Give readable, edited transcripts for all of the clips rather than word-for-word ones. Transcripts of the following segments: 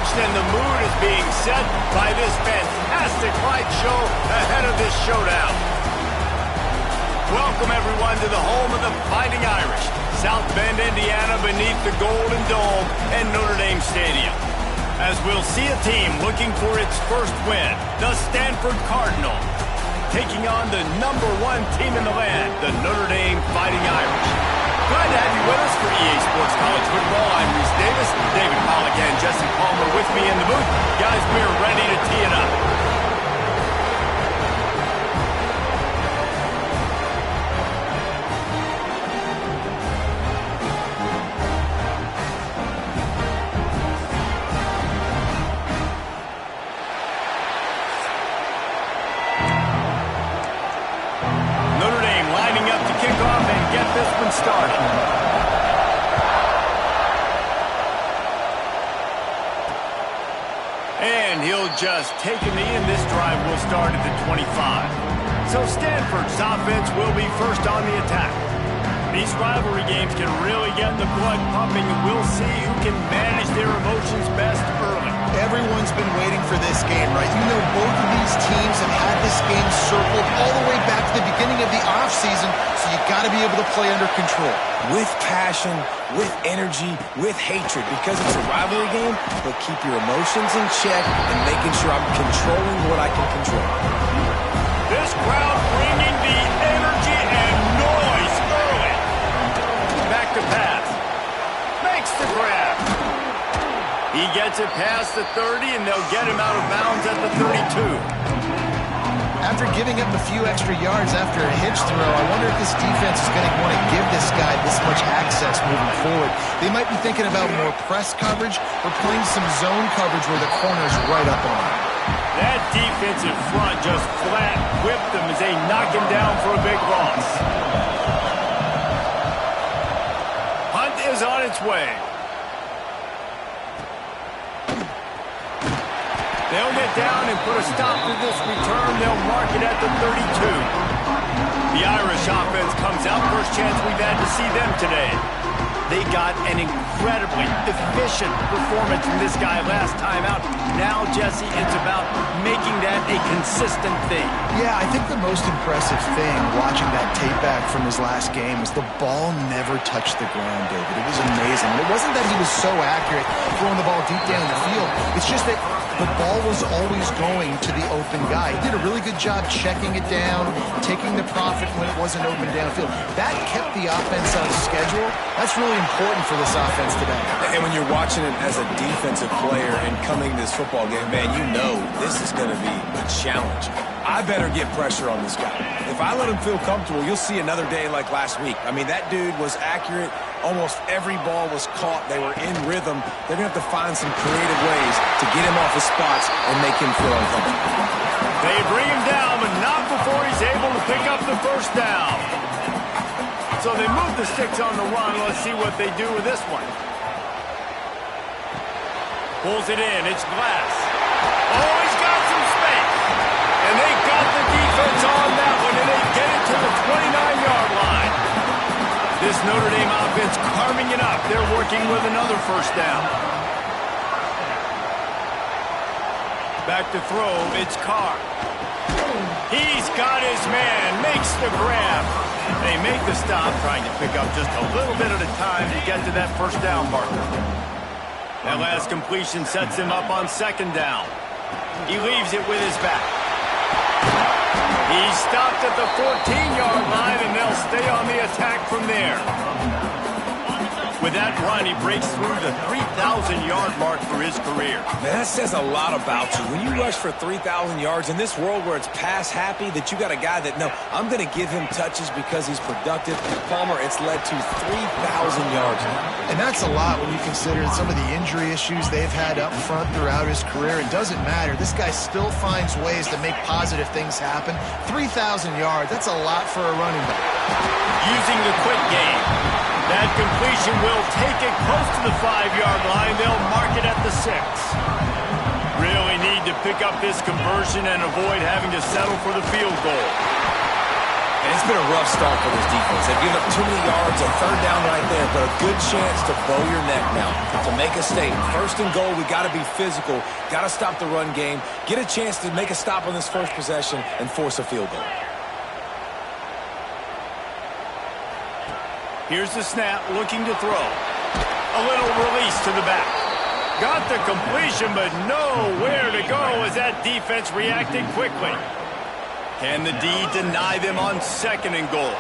tension and the mood is being set by this fantastic light show ahead of this showdown. Welcome, everyone, to the home of the Fighting Irish, South Bend, Indiana, beneath the Golden Dome and Notre Dame Stadium. As we'll see a team looking for its first win, the Stanford Cardinals, taking on the #1 team in the land, the Notre Dame Fighting Irish. Glad to have you with us for EA Sports College Football. I'm Reese Davis, David Pollack and Jesse Palmer with me in the booth. Guys, we're ready to tee it up. Started. And he'll just take a knee, and this drive will start at the 25. So Stanford's offense will be first on the attack. These rivalry games can really get the blood pumping, and we'll see who can manage their emotions best early. Everyone's been waiting for this game, right? You know, both of these teams have had this game circled all the way back to the beginning of the offseason, so you got to be able to play under control. With passion, with energy, with hatred, because it's a rivalry game, but keep your emotions in check and making sure I'm controlling what I can control. This crowd bringing the energy and noise early. Back to pass. Makes the grab. He gets it past the 30, and they'll get him out of bounds at the 32. After giving up a few extra yards after a hitch throw, I wonder if this defense is going to want to give this guy this much access moving forward. They might be thinking about more press coverage or playing some zone coverage where the corner's right up on him. That defensive front just flat whipped them as they knock him down for a big loss. Hunt is on its way. They'll get down and put a stop to this return. They'll mark it at the 32. The Irish offense comes out. First chance we've had to see them today. They got an incredibly efficient performance from this guy last time out. Now, Jesse, it's about making that a consistent thing. Yeah, I think the most impressive thing watching that tape back from his last game is the ball never touched the ground, David. It was amazing. And it wasn't that he was so accurate throwing the ball deep down the field. It's just that the ball was always going to the open guy. He did a really good job checking it down, taking the profit when it wasn't open downfield. That kept the offense on schedule. That's really important for this offense today. And when you're watching it as a defensive player and coming to this football game, man, you know this is going to be a challenge. I better get pressure on this guy. If I let him feel comfortable, you'll see another day like last week. I mean, that dude was accurate. Almost every ball was caught. They were in rhythm. They're going to have to find some creative ways to get him off his spots and make him feel uncomfortable. They bring him down, but not before he's able to pick up the first down. So they move the sticks on the run. Let's see what they do with this one. Pulls it in. It's Glass. Oh, he's got some space. And they got the defense on that one, and they get it to the 29-yard line. This Notre Dame offense carving it up. They're working with another first down. Back to throw. It's Carr. He's got his man. Makes the grab. They make the stop, trying to pick up just a little bit at a time to get to that first down marker. That last completion sets him up on second down. He leaves it with his back. He's stopped at the 14-yard line, and they'll stay on the attack from there. With that run, he breaks through the 3,000-yard mark for his career. Man, that says a lot about you. When you rush for 3,000 yards in this world where it's pass happy, that you got a guy that, no, I'm going to give him touches because he's productive. Palmer, it's led to 3,000 yards now. And that's a lot when you consider some of the injury issues they've had up front throughout his career. It doesn't matter. This guy still finds ways to make positive things happen. 3,000 yards, that's a lot for a running back. Using the quick game. That completion will take it close to the 5-yard line. They'll mark it at the 6. Really need to pick up this conversion and avoid having to settle for the field goal. And it's been a rough start for this defense. They've given up too many yards, a third down right there, but a good chance to bow your neck now, to make a statement. First and goal, we got to be physical, got to stop the run game, get a chance to make a stop on this first possession, and force a field goal. Here's the snap, looking to throw. A little release to the back. Got the completion, but nowhere to go as that defense reacted quickly. Can the D deny them on second and goal?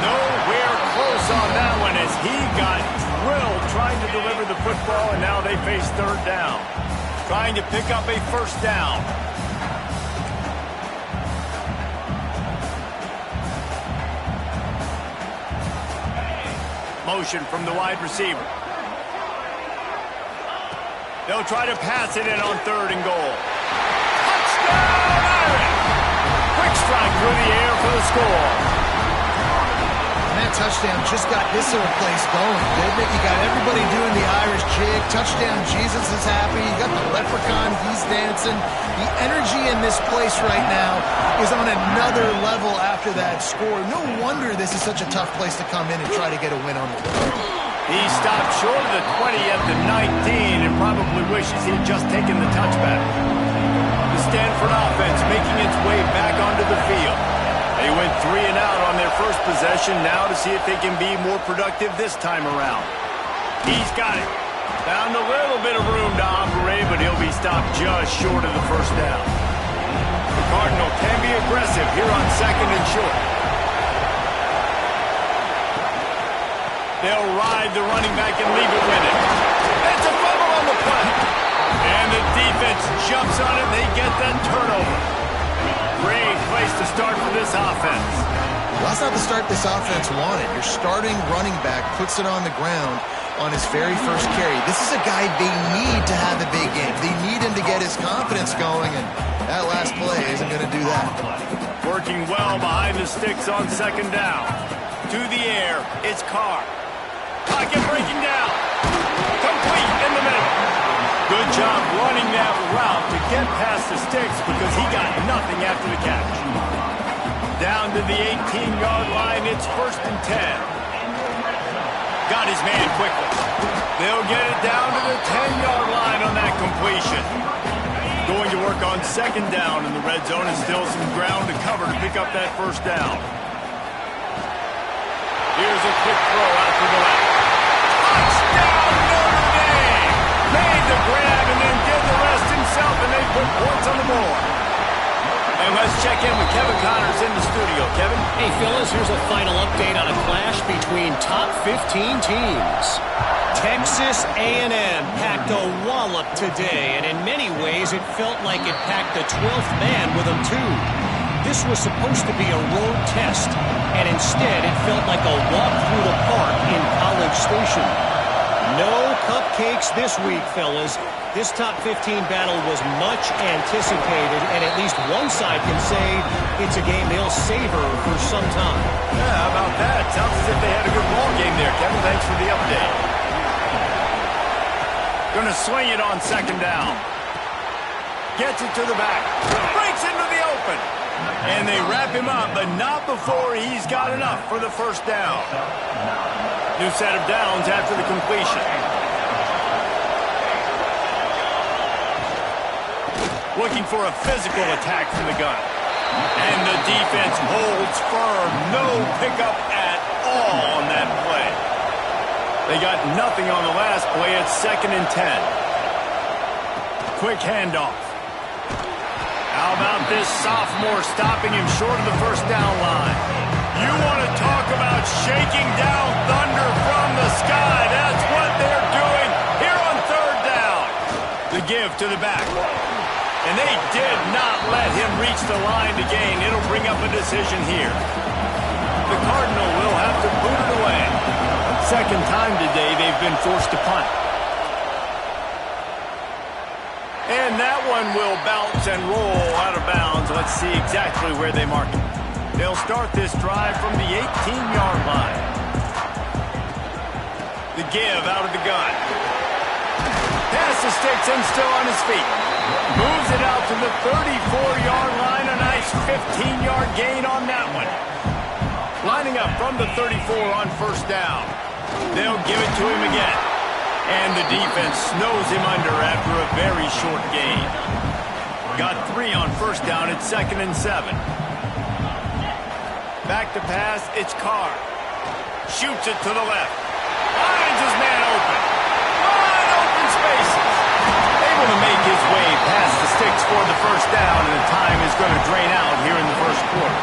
Nowhere close on that one as he got drilled trying to deliver the football, and now they face third down. Trying to pick up a first down. Motion from the wide receiver. They'll try to pass it in on third and goal. Touchdown, Irish! Quick strike through the air for the score. And that touchdown just got this little place going, didn't it? You got everybody doing the Irish jig. Touchdown, Jesus is happy. You got the leprechaun, he's dancing. The energy in this place right now is on another level after that score. No wonder this is such a tough place to come in and try to get a win on the road. He stopped short of the 20 at the 19 and probably wishes he had just taken the touchback. The Stanford offense making its way back onto the field. They went 3 and out on their first possession, now to see if they can be more productive this time around. He's got it. Found a little bit of room to operate, but he'll be stopped just short of the first down. The Cardinal can be aggressive here on second and short. They'll ride the running back and leave it with it. That's a fumble on the punt. And the defense jumps on it, and they get that turnover. Great place to start for this offense. Well, that's not the start this offense wanted. Your starting running back puts it on the ground on his very first carry. This is a guy they need to have a big game. They need him to get his confidence going, and that last play isn't going to do that. Working well behind the sticks on second down. To the air, it's Carr. Pocket breaking down. Complete in the middle. Good job running that route to get past the sticks because he got nothing after the catch. Down to the 18-yard line, it's first and 10. Got his man quickly. They'll get it down to the 10-yard line on that completion. Going to work on second down in the red zone and still some ground to cover to pick up that first down. Here's a quick throw out to the left. Touchdown, Notre Dame! Made the grab and then did the rest himself, and they put points on the board. And let's check in with Kevin Connors in the studio. Kevin? Hey, fellas, here's a final update on a clash between top 15 teams. Texas A&M packed a wallop today, and in many ways it felt like it packed the 12th man with them, too. This was supposed to be a road test, and instead it felt like a walk through the park in College Station. No cupcakes this week, fellas. This top 15 battle was much anticipated, and at least one side can say it's a game they'll savor for some time. Yeah, how about that? Sounds as if they had a good ball game there, Kevin. Thanks for the update. Going to swing it on second down. Gets it to the back. Breaks into the open. And they wrap him up, but not before he's got enough for the first down. New set of downs after the completion. Looking for a physical attack from the gun. And the defense holds firm. No pickup at all on that play. They got nothing on the last play. It's second and 10. Quick handoff. How about this sophomore stopping him short of the first down line? You want to talk about shaking down thunder from the sky. That's what they're doing here on third down. The give to the back. And they did not let him reach the line to gain. It'll bring up a decision here. The Cardinal will have to boot it away. Second time today they've been forced to punt. And that one will bounce and roll out of bounds. Let's see exactly where they mark it. They'll start this drive from the 18-yard line. The give out of the gun. Past the sticks and still on his feet. Moves it out to the 34-yard line. A nice 15-yard gain on that one. Lining up from the 34 on first down. They'll give it to him again. And the defense snows him under after a very short gain. Got 3 on first down at 2nd and 7. Back to pass, it's Carr. Shoots it to the left. Finds his man open. Wide open spaces. Able to make his way past the sticks for the first down, and the time is going to drain out here in the first quarter.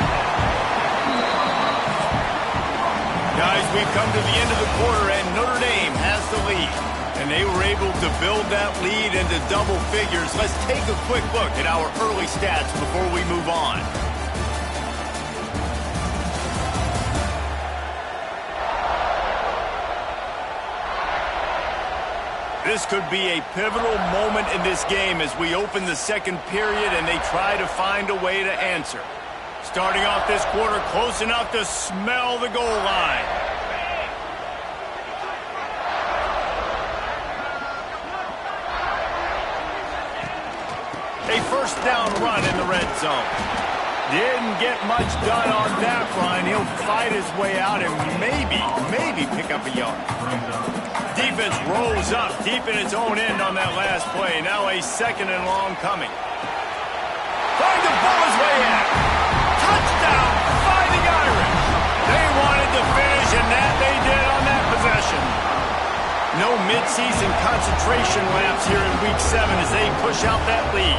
Guys, we've come to the end of the quarter, and Notre Dame has the lead. And they were able to build that lead into double figures. Let's take a quick look at our early stats before we move on. This could be a pivotal moment in this game as we open the second period and they try to find a way to answer. Starting off this quarter close enough to smell the goal line. A first down run in the red zone. Didn't get much done on that run. He'll fight his way out and maybe pick up a yard. Defense rolls up deep in its own end on that last play. Now a 2nd and long coming. Trying to pull his way in. Touchdown, Fighting Irish. They wanted to finish, and that they did on that possession. No midseason concentration laps here in Week 7 as they push out that lead.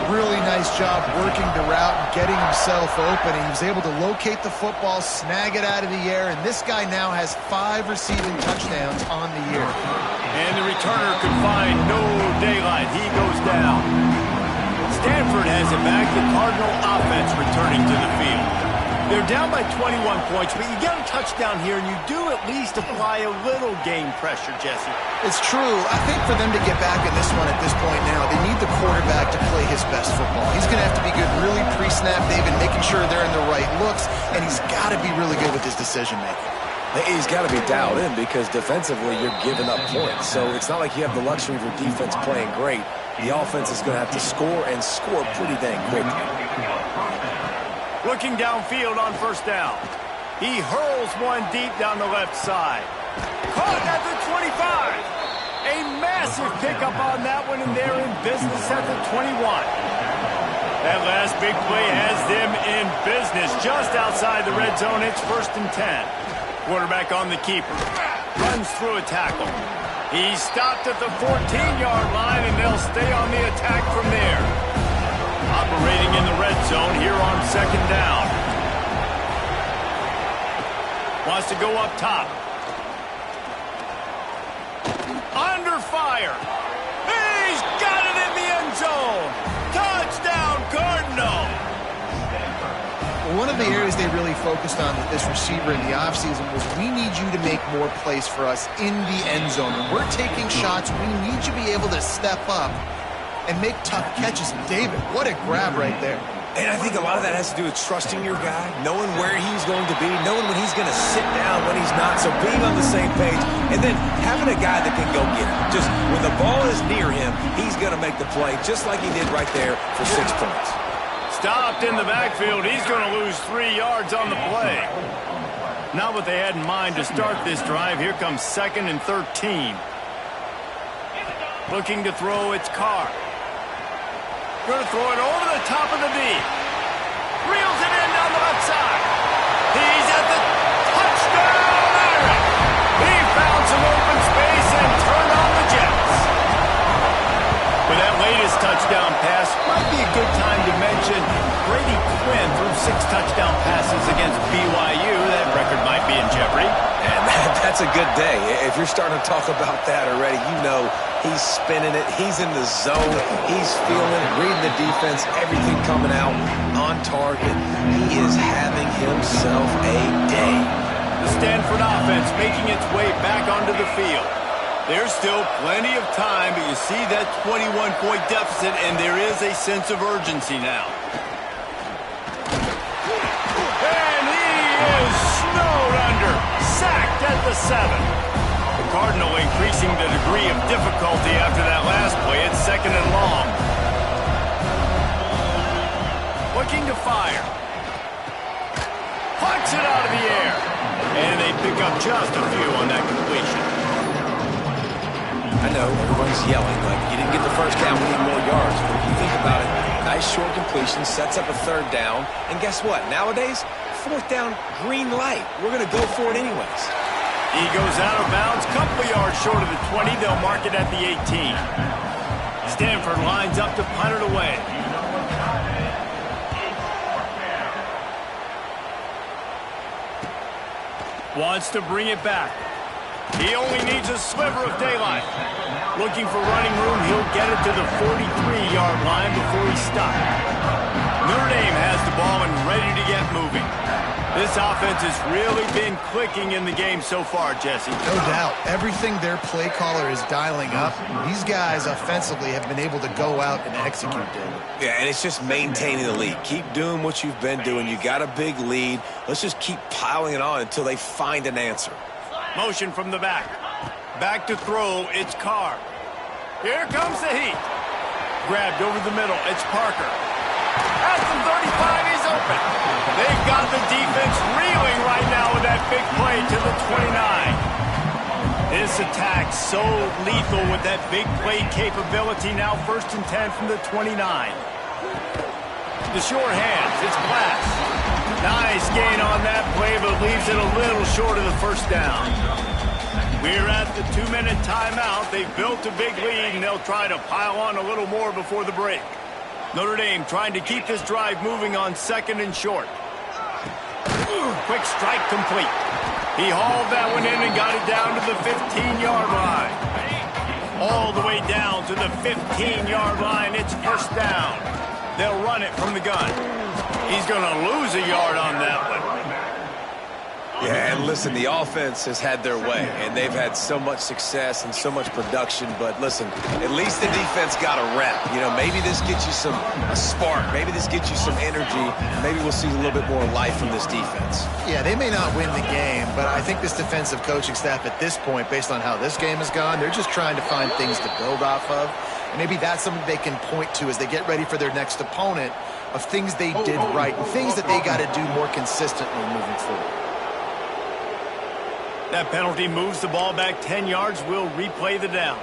Really nice job working the route and getting himself open. He was able to locate the football, snag it out of the air, and this guy now has 5 receiving touchdowns on the year. And the returner could find no daylight. He goes down. Stanford has it back. The Cardinal offense returning to the field. They're down by 21 points, but you get a touchdown here, and you do at least apply a little game pressure, Jesse. It's true. I think for them to get back in this one at this point now, they need the quarterback to play his best football. He's going to have to be good really pre-snap, David, making sure they're in the right looks, and he's got to be really good with his decision-making. He's got to be dialed in because defensively you're giving up points. So it's not like you have the luxury of your defense playing great. The offense is going to have to score and score pretty dang quickly. Looking downfield on first down. He hurls one deep down the left side. Caught at the 25. A massive pickup on that one, and they're in business at the 21. That last big play has them in business just outside the red zone. It's 1st and 10. Quarterback on the keeper. Runs through a tackle. He's stopped at the 14-yard line, and they'll stay on the attack from there. Operating in the red zone here on 2nd down. Wants to go up top. Under fire. He's got it in the end zone. Touchdown, Cardinal. Well, one of the areas they really focused on with this receiver in the offseason was we need you to make more plays for us in the end zone. When we're taking shots, we need you to be able to step up and make tough catches. David, what a grab right there. And I think a lot of that has to do with trusting your guy, knowing where he's going to be, knowing when he's going to sit down, when he's not. So being on the same page, and then having a guy that can go get it. Just when the ball is near him, he's going to make the play, just like he did right there for 6 points. Stopped in the backfield. He's going to lose 3 yards on the play. Not what they had in mind to start this drive. Here comes 2nd and 13. Looking to throw, it's Carr. Going to throw it over the top of the deep. Reels it in down the left side. He's at the touchdown Irish. He found some open space and turned on the Jets. With that latest touchdown pass, might be a good time to mention Brady Quinn threw 6 touchdown passes against BYU. That record might be in jeopardy. And that's a good day. If you're starting to talk about that already, you know he's spinning it. He's in the zone. He's feeling it, reading the defense, everything coming out on target. He is having himself a day. The Stanford offense making its way back onto the field. There's still plenty of time, but you see that 21-point deficit, and there is a sense of urgency now. And he is snowed under, sacked at the 7. The Cardinal increasing the degree of difficulty after that last play. It's 2nd and long. What looking to fire. Punts it out of the air. And they pick up just a few on that completion. I know everyone's yelling like you didn't get the first down, we need more yards. But if you think about it, nice short completion, sets up a third down. And guess what? Nowadays, fourth down, green light. We're going to go for it anyways. He goes out of bounds, couple of yards short of the 20. They'll mark it at the 18. Stanford lines up to punt it away. Wants to bring it back. He only needs a sliver of daylight. Looking for running room, he'll get it to the 43-yard line before he stops. Notre Dame has the ball and ready to get moving. This offense has really been clicking in the game so far, Jesse. No doubt. Everything their play caller is dialing up, these guys offensively have been able to go out and execute, David. Yeah, and it's just maintaining the lead. Keep doing what you've been doing. You got a big lead. Let's just keep piling it on until they find an answer. Motion from the back. Back to throw. It's Carr. Here comes the heat. Grabbed over the middle. It's Parker. At the 35, he's open. They've got the defense reeling right now with that big play to the 29. This attack so lethal with that big play capability. Now 1st and 10 from the 29. The short hands. It's Glass. Nice gain on that play, but leaves it a little short of the first down. We're at the 2-minute timeout. They've built a big lead, and they'll try to pile on a little more before the break. Notre Dame trying to keep this drive moving on 2nd and short. Quick strike complete. He hauled that one in and got it down to the 15-yard line. All the way down to the 15-yard line. It's 1st down. They'll run it from the gun. He's going to lose a yard on that one. Yeah, and listen, the offense has had their way, and they've had so much success and so much production. But listen, at least the defense got a rep. You know, maybe this gets you a spark. Maybe this gets you some energy. Maybe we'll see a little bit more life from this defense. Yeah, they may not win the game, but I think this defensive coaching staff at this point, based on how this game has gone, they're just trying to find things to build off of. And maybe that's something they can point to as they get ready for their next opponent, of things they did right and things that they got to do more consistently moving forward. That penalty moves the ball back 10 yards. We'll replay the down.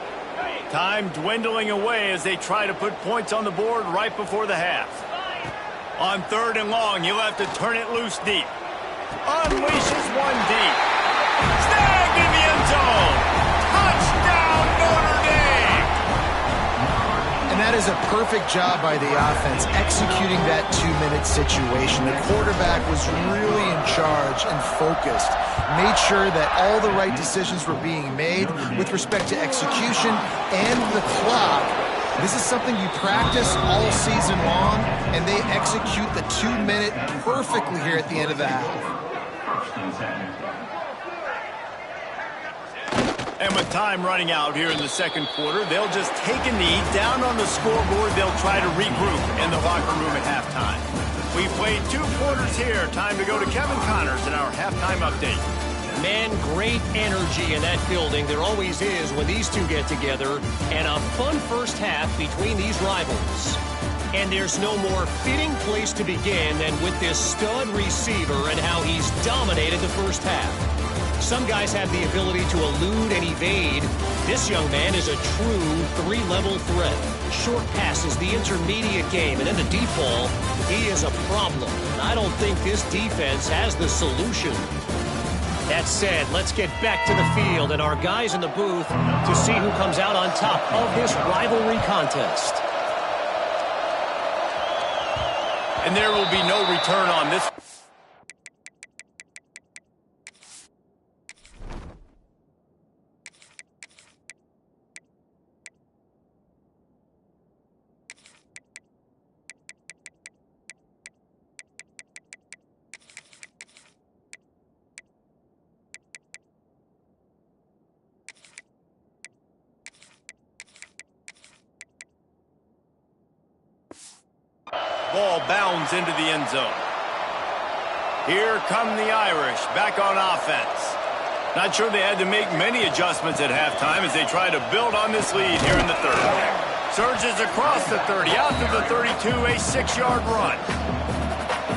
Time dwindling away as they try to put points on the board right before the half. On 3rd and long, he'll have to turn it loose deep. Unleashes one deep. Snagged in the end zone. Touchdown, Notre Dame! And that is a perfect job by the offense, executing that 2-minute situation. The quarterback was really in charge and focused. Made sure that all the right decisions were being made with respect to execution and the clock. This is something you practice all season long, and they execute the 2-minute perfectly here at the end of the half. And with time running out here in the 2nd quarter, they'll just take a knee. Down on the scoreboard, they'll try to regroup in the locker room at halftime. We've played 2 quarters here. Time to go to Kevin Connors in our halftime update. Man, great energy in that building. There always is when these two get together. And a fun first half between these rivals. And there's no more fitting place to begin than with this stud receiver and how he's dominated the first half. Some guys have the ability to elude and evade. This young man is a true 3-level threat. Short passes, the intermediate game, and in the deep ball, he is a problem. I don't think this defense has the solution. That said, let's get back to the field and our guys in the booth to see who comes out on top of this rivalry contest. And there will be no return on this. Ball bounds into the end zone. Here come the Irish back on offense. Not sure they had to make many adjustments at halftime as they try to build on this lead here in the 3rd. Surges across the 30, out to the 32, a 6-yard run.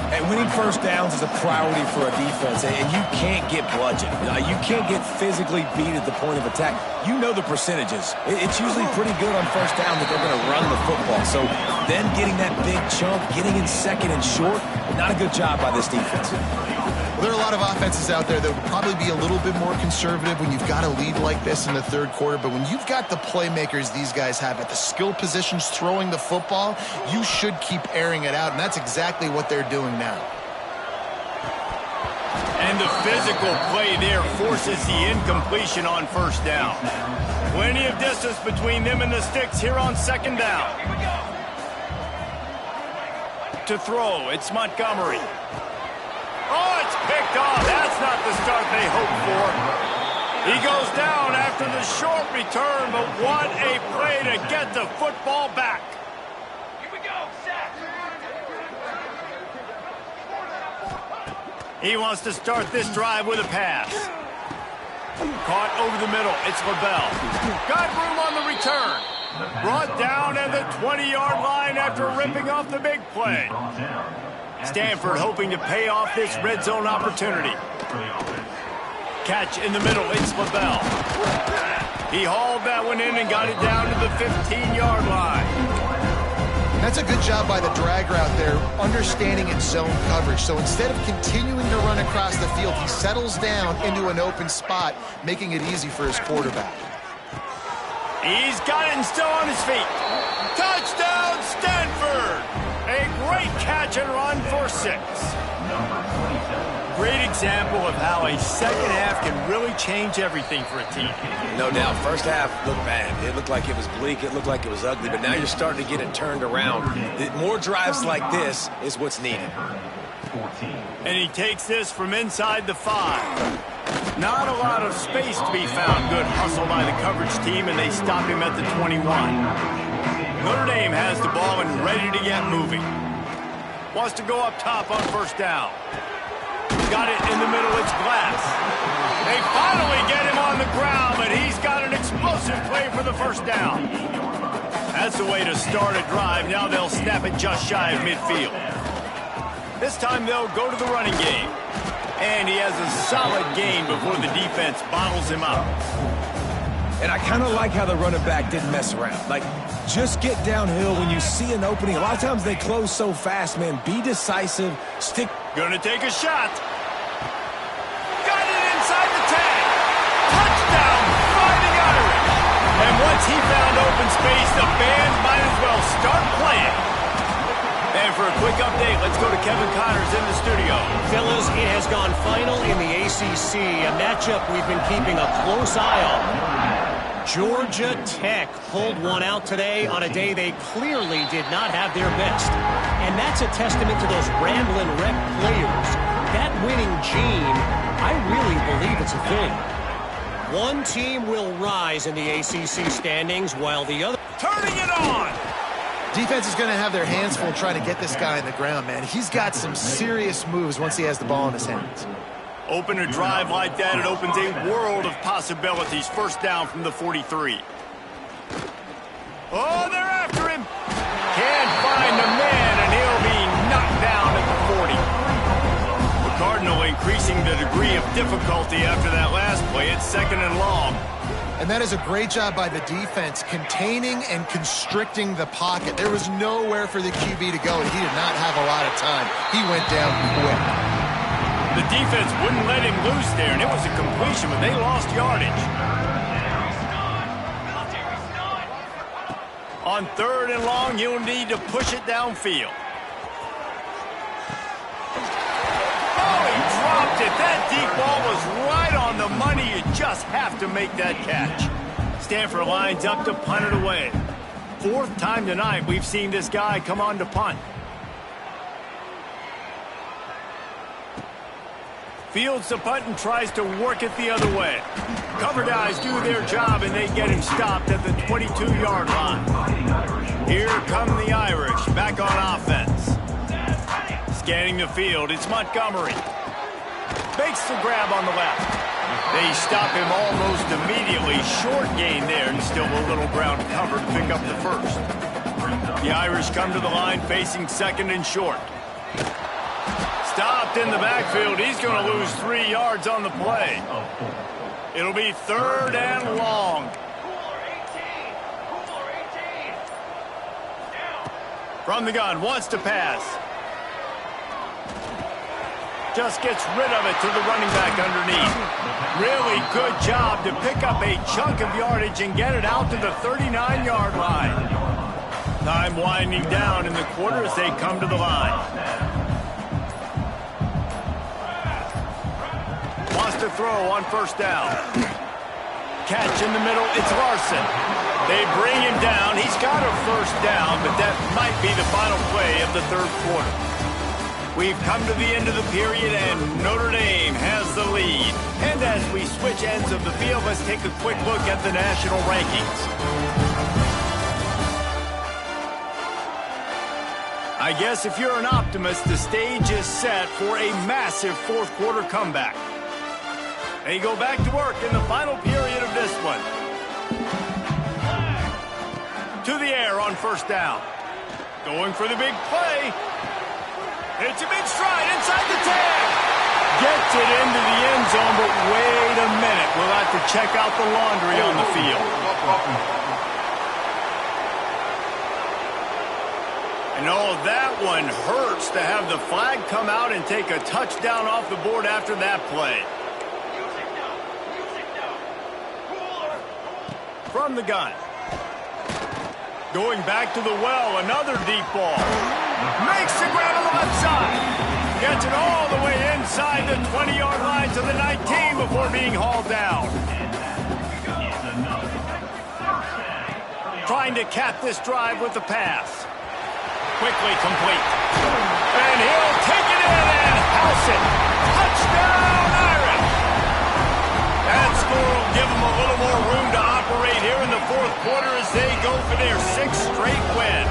And winning first downs is a priority for a defense, and you can't get bludgeoned. You can't get physically beat at the point of attack. You know the percentages. It's usually pretty good on first down that they're going to run the football. So then getting that big chunk, getting in second and short, not a good job by this defense. Well, there are a lot of offenses out there that would probably be a little bit more conservative when you've got a lead like this in the third quarter. But when you've got the playmakers these guys have at the skill positions throwing the football, you should keep airing it out. And that's exactly what they're doing now. And the physical play there forces the incompletion on first down. Plenty of distance between them and the sticks here on second down. To throw, it's Montgomery. Oh, it's picked off. That's not the start they hoped for. He goes down after the short return, but what a play to get the football back. Here we go, set. He wants to start this drive with a pass. Caught over the middle. It's LaBelle. Got room on the return. Brought down at the 20-yard line after ripping off the big play. Stanford hoping to pay off this red zone opportunity. Catch in the middle. It's LaBelle. He hauled that one in and got it down to the 15-yard line. That's a good job by the drag route there, understanding its zone coverage. So instead of continuing to run across the field, he settles down into an open spot, making it easy for his quarterback. He's got it and still on his feet. Touchdown, Stanford! A great catch and run for 6. Great example of how a second half can really change everything for a team. No doubt. First half looked bad. It looked like it was bleak. It looked like it was ugly. But now you're starting to get it turned around. More drives like this is what's needed. And he takes this from inside the 5. Not a lot of space to be found. Good hustle by the coverage team, and they stop him at the 21. Notre Dame has the ball and ready to get moving. Wants to go up top on first down. Got it in the middle. It's Glass. They finally get him on the ground, but he's got an explosive play for the first down. That's the way to start a drive. Now they'll snap it just shy of midfield. This time they'll go to the running game. And he has a solid gain before the defense bottles him up. And I kind of like how the running back didn't mess around. Like, just get downhill when you see an opening. A lot of times they close so fast, man. Be decisive. Stick. Gonna take a shot. Got it inside the 10. Touchdown, Fighting Irish. And once he found open space, the fans might as well start playing. And for a quick update, let's go to Kevin Connors in the studio. Fellas, it has gone final in the ACC, a matchup we've been keeping a close eye on. Georgia Tech pulled one out today on a day they clearly did not have their best. And that's a testament to those Ramblin' Wreck players. That winning gene, I really believe it's a thing. One team will rise in the ACC standings while the other... Turning it on! Defense is going to have their hands full trying to get this guy on the ground, man. He's got some serious moves once he has the ball in his hands. Open a drive like that, it opens a world of possibilities. First down from the 43. Oh, they're after him. Can't find the man, and he'll be knocked down at the 40. The Cardinal increasing the degree of difficulty after that last play. It's second and long. And that is a great job by the defense, containing and constricting the pocket. There was nowhere for the QB to go, and he did not have a lot of time. He went down quick. The defense wouldn't let him loose there, and it was a completion, but they lost yardage. On third and long, you'll need to push it downfield. Oh, he dropped it. That deep ball was right on the money. You just have to make that catch. Stanford lines up to punt it away. Fourth time tonight we've seen this guy come on to punt. Fields the punt and tries to work it the other way. Cover guys do their job, and they get him stopped at the 22-yard line. Here come the Irish, back on offense. Scanning the field, it's Montgomery. Makes the grab on the left. They stop him almost immediately. Short gain there, and still a little ground cover to pick up the first. The Irish come to the line facing second and short. Stopped in the backfield. He's going to lose 3 yards on the play. It'll be 3rd and long. From the gun, wants to pass. Just gets rid of it to the running back underneath. Really good job to pick up a chunk of yardage and get it out to the 39-yard line. Time winding down in the quarter as they come to the line. Wants to throw on 1st down. Catch in the middle, it's Larson. They bring him down. He's got a 1st down, but that might be the final play of the 3rd quarter. We've come to the end of the period, and Notre Dame has the lead. And as we switch ends of the field, let's take a quick look at the national rankings. I guess if you're an optimist, the stage is set for a massive 4th quarter comeback. They go back to work in the final period of this one. To the air on 1st down. Going for the big play. It's a big stride inside the 10. Gets it into the end zone, but wait a minute. We'll have to check out the laundry on the field. And oh, that one hurts to have the flag come out and take a touchdown off the board after that play. From the gun. Going back to the well, another deep ball. Makes the grab on the left side. Gets it all the way inside the 20-yard line to the 19 before being hauled down. Trying to cap this drive with the pass. Quickly complete. And he'll take it in and house it. Touchdown, Irish! That score will give them a little more room to operate here in the 4th quarter as they go for their 6th straight win.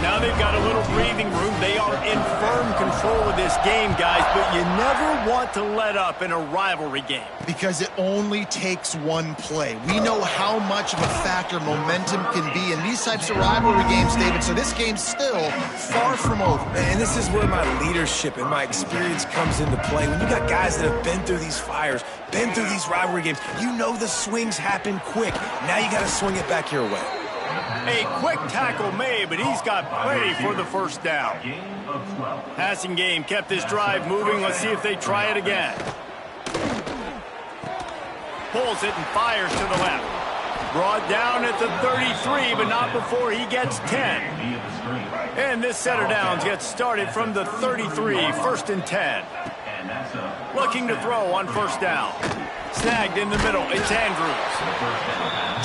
Now they've got a little breathing room. They are in firm control of this game, guys, but you never want to let up in a rivalry game. Because it only takes one play. We know how much of a factor momentum can be in these types of rivalry games, David, so this game's still far from over. And this is where my leadership and my experience comes into play. When you got guys that have been through these fires, been through these rivalry games, you know the swings happen quick. Now you got to swing it back your way. A quick tackle made, but he's got plenty for the 1st down. Passing game kept this drive moving. Let's see if they try it again. Pulls it and fires to the left. Brought down at the 33, but not before he gets 10. And this set of downs gets started from the 33, 1st and 10. Looking to throw on 1st down. Snagged in the middle. It's Andrews.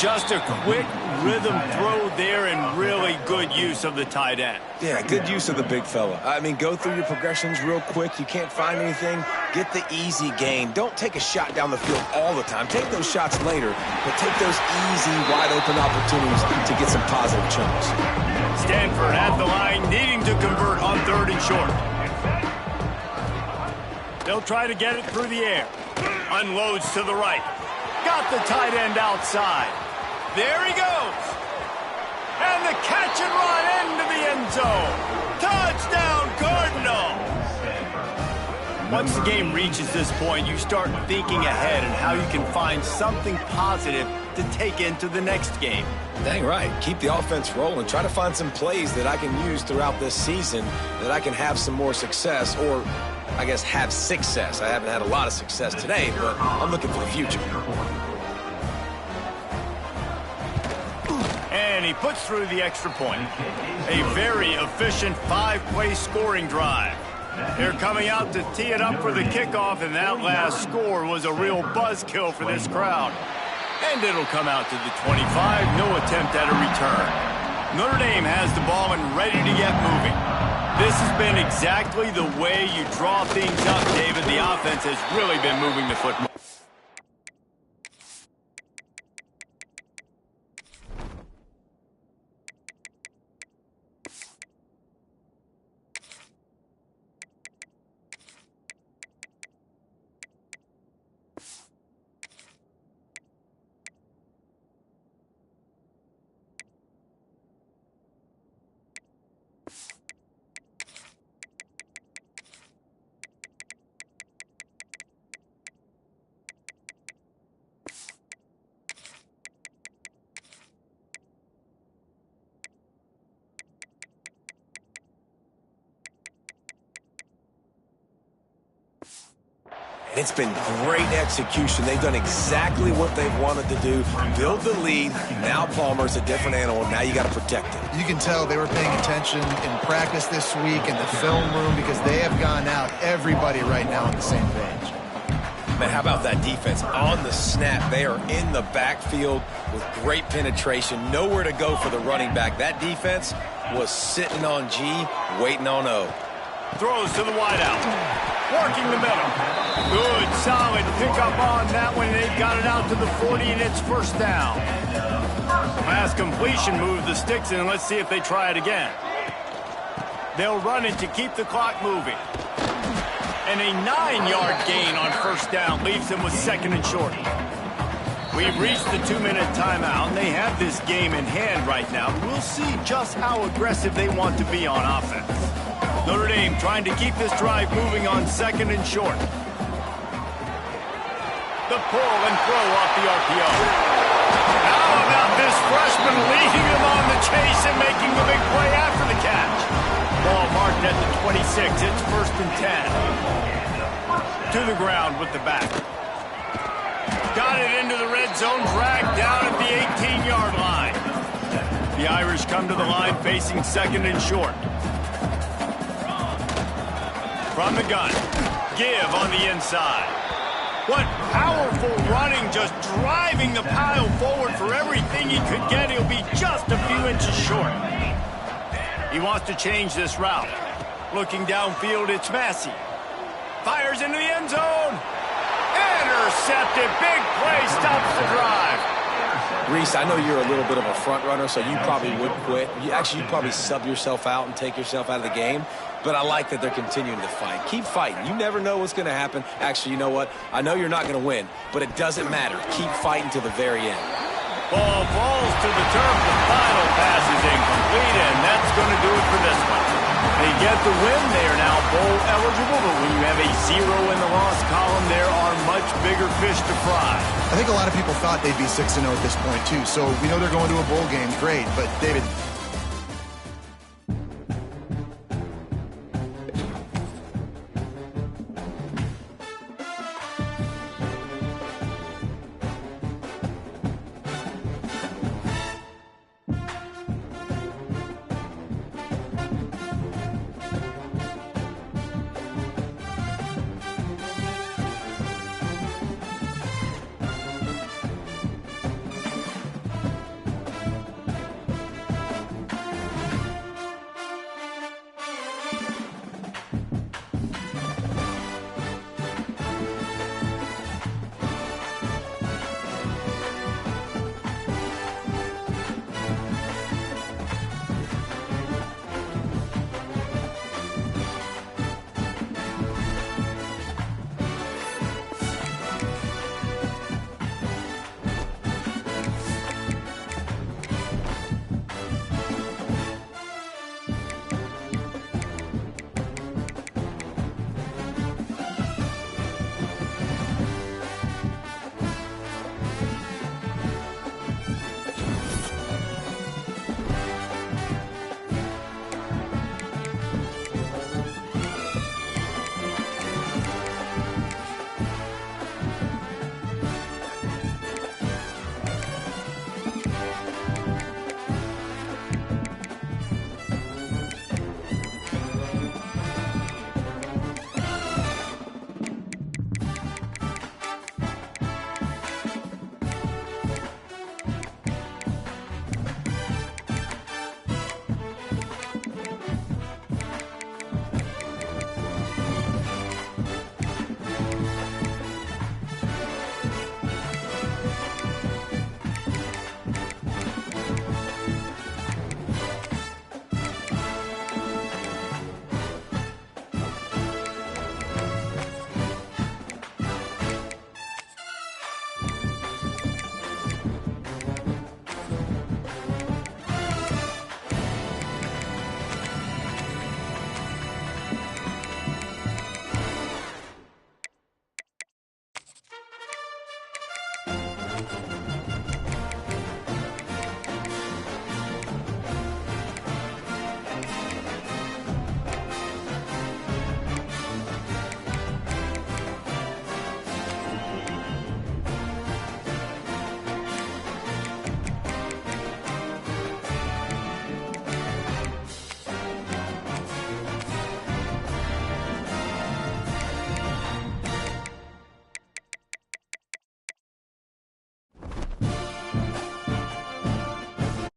Just a quick rhythm throw there and really good use of the tight end. Yeah, good use of the big fella. I mean, go through your progressions real quick. You can't find anything. Get the easy gain. Don't take a shot down the field all the time. Take those shots later, but take those easy, wide-open opportunities to get some positive chunks. Stanford at the line, needing to convert on 3rd and short. They'll try to get it through the air. Unloads to the right. Got the tight end outside. There he goes. And the catch and run into the end zone. Touchdown, Cardinals. Once the game reaches this point, you start thinking ahead and how you can find something positive to take into the next game. Dang right. Keep the offense rolling. Try to find some plays that I can use throughout this season that I can have some more success, or I guess have success. I haven't had a lot of success today, but I'm looking for the future. And he puts through the extra point. A very efficient 5-play scoring drive. They're coming out to tee it up for the kickoff, and that last score was a real buzzkill for this crowd. And it'll come out to the 25. No attempt at a return. Notre Dame has the ball and ready to get moving. This has been exactly the way you draw things up, David. The offense has really been moving the football. It's been great execution. They've done exactly what they've wanted to do. Build the lead. Now Palmer's a different animal. Now you got to protect it. You can tell they were paying attention in practice this week in the film room because they have gone out, everybody right now on the same page. Man, how about that defense? On the snap, they are in the backfield with great penetration. Nowhere to go for the running back. That defense was sitting on G, waiting on O. Throws to the wideout. Working the middle. Good, solid pickup on that one. They've got it out to the 40, and it's first down. Pass completion, move the sticks in. Let's see if they try it again. They'll run it to keep the clock moving. And a 9-yard gain on first down leaves them with second and short. We've reached the 2-minute timeout, and they have this game in hand right now. We'll see just how aggressive they want to be on offense. Notre Dame trying to keep this drive moving on second and short. The pull and throw off the RPO. How about this freshman leading them on the chase and making the big play after the catch? Ball marked at the 26. It's first and 10. To the ground with the back. Got it into the red zone, dragged down at the 18-yard line. The Irish come to the line facing second and short. From the gun, give on the inside. What powerful running, just driving the pile forward for everything he could get. He'll be just a few inches short. He wants to change this route. Looking downfield, it's Massey. Fires into the end zone. Intercepted. Big play, stops the drive. Reese, I know you're a little bit of a front runner, so you probably would quit. You'd probably sub yourself out and take yourself out of the game. But I like that they're continuing to fight. Keep fighting. You never know what's going to happen. Actually, you know what? I know you're not going to win, but it doesn't matter. Keep fighting to the very end. Ball falls to the turf. The final pass is incomplete, and that's going to do it for this one. They get the win. They are now bowl eligible, but when you have a 0 in the loss column, there are much bigger fish to fry. I think a lot of people thought they'd be 6-0 at this point, too. So we know they're going to a bowl game. Great. But, David,